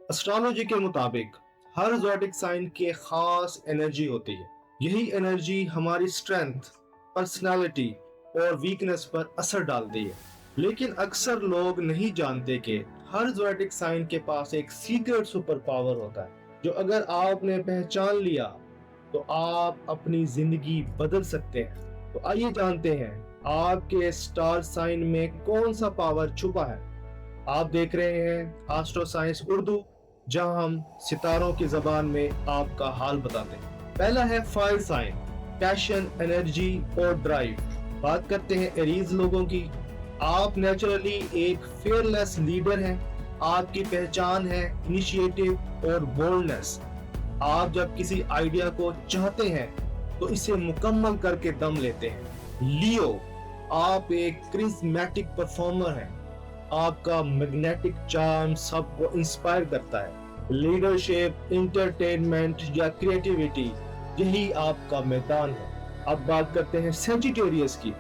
Astrology के मुताबिक हर zodiac sign की खास एनर्जी होती है। यही एनर्जी हमारी स्ट्रेंथ, पर्सनालिटी और वीकनेस पर असर डालती है। लेकिन अक्सर लोग नहीं जानते कि हर ज़ोडिक साइन के पास एक सीक्रेट सुपर पावर होता है, जो अगर आपने पहचान लिया तो आप अपनी जिंदगी बदल सकते हैं। तो आइए जानते हैं आपके स्टार साइन में कौन सा पावर छुपा है। आप देख रहे हैं एस्ट्रो साइंस उर्दू, जहां हम सितारों की जबान में आपका हाल बताते हैं। पहला है फायर साइन, पैशन, एनर्जी और ड्राइव। बात करते हैं एरीज लोगों की। आप नेचुरली एक फेयरलेस लीडर हैं। आपकी पहचान है इनिशिएटिव और बोल्डनेस। आप जब किसी आइडिया को चाहते हैं तो इसे मुकम्मल करके दम लेते हैं। लियो, आप एक क्रिस्मेटिक परफॉर्मर हैं। आपका मैग्नेटिक चार्म सबको इंस्पायर करता है। लीडरशिप, इंटरटेनमेंट या क्रिएटिविटी, यही आपका मैदान है। अब बात करते हैं सेजिटेरियस की।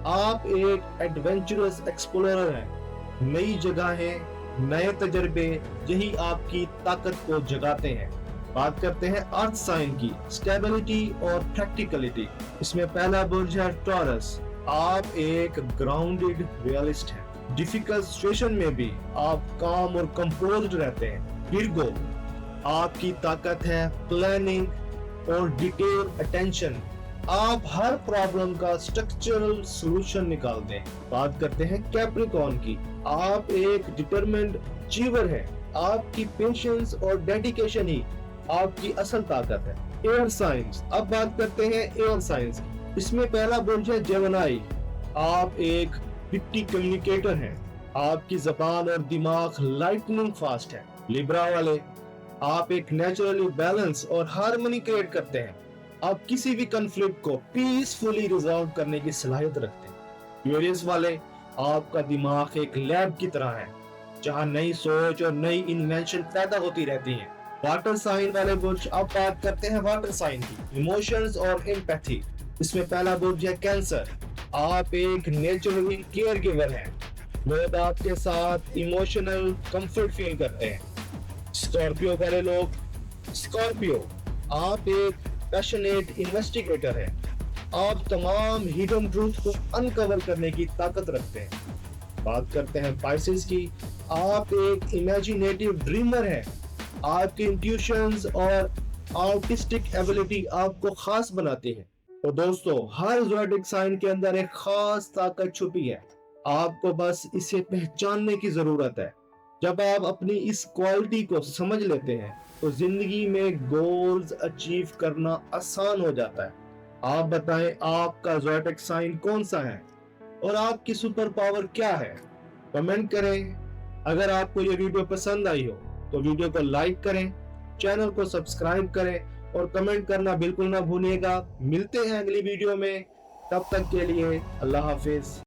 आप एक एडवेंचरस एक्सप्लोरर हैं। नई जगहें, नए तजर्बे, यही आपकी ताकत को जगाते हैं। बात करते हैं अर्थ साइन की, स्टेबिलिटी और प्रैक्टिकलिटी। इसमें पहला बुर्ज है टॉरस। आप एक ग्राउंडेड रियलिस्ट हैं। डिफिकल्ट सिचुएशन में भी आप काम और कंपोज्ड रहते हैं। विर्गो, आपकी ताकत है प्लानिंग और डिटेल अटेंशन। आप हर प्रॉब्लम का स्ट्रक्चरल सॉल्यूशन निकालते हैं। बात करते हैं कैप्रिकॉर्न की। आप एक डिटरमिन्ड अचीवर हैं। आपकी पेशेंस और डेडिकेशन ही आपकी असल ताकत है। एयर साइंस, अब बात करते हैं एयर साइंस। इसमें पहला बुर्ज है जेमिनी। आप एक विट्टी कम्युनिकेटर हैं। आपकी जबान और दिमाग लाइटनिंग फास्ट है। लिब्रा वाले, आप एक नेचुरली बैलेंस और हार्मनी क्रिएट करते हैं। आप किसी भी कॉन्फ्लिक्ट को पीसफुली रिजॉल्व करने की सलाहियत रखते हैं। क्यूरियस वाले, आपका दिमाग एक लैब की तरह है, जहां नई सोच और नई इन्वेंशन पैदा होती रहती हैं। वाटर साइन वाले बुर्ज, अब बात करते हैं वाटर साइन की, इमोशंस और एम्पैथी। इसमें पहला बुर्ज है कैंसर। आप एक नेचुरली केयर गिवर हैं। लोग आपके साथ इमोशनल कंफर्ट फील करते हैं। स्कॉर्पियो वाले लोग, स्कॉर्पियो, आप एक पैशनेट इन्वेस्टिगेटर हैं। आप तमाम हिडन ट्रूथ को अनकवर करने की ताकत रखते हैं। बात करते हैं पाइसेस की। आप एक इमेजिनेटिव ड्रीमर हैं। आपकी इंट्यूशंस और आर्टिस्टिक एबिलिटी आपको खास बनाती है। तो दोस्तों, हर ज़ोडिक साइन के अंदर एक खास ताकत छुपी है। आपको बस इसे पहचानने की जरूरत है। जब आप अपनी इस क्वालिटी को समझ लेते हैं तो जिंदगी में गोल्स अचीव करना आसान हो जाता है। आप बताएं आपका ज़ोडिक साइन कौन सा है और आपकी सुपर पावर क्या है? कमेंट करें। अगर आपको ये वीडियो पसंद आई हो तो वीडियो को लाइक करें, चैनल को सब्सक्राइब करें और कमेंट करना बिल्कुल ना भूलिएगा। मिलते हैं अगली वीडियो में, तब तक के लिए अल्लाह हाफिज।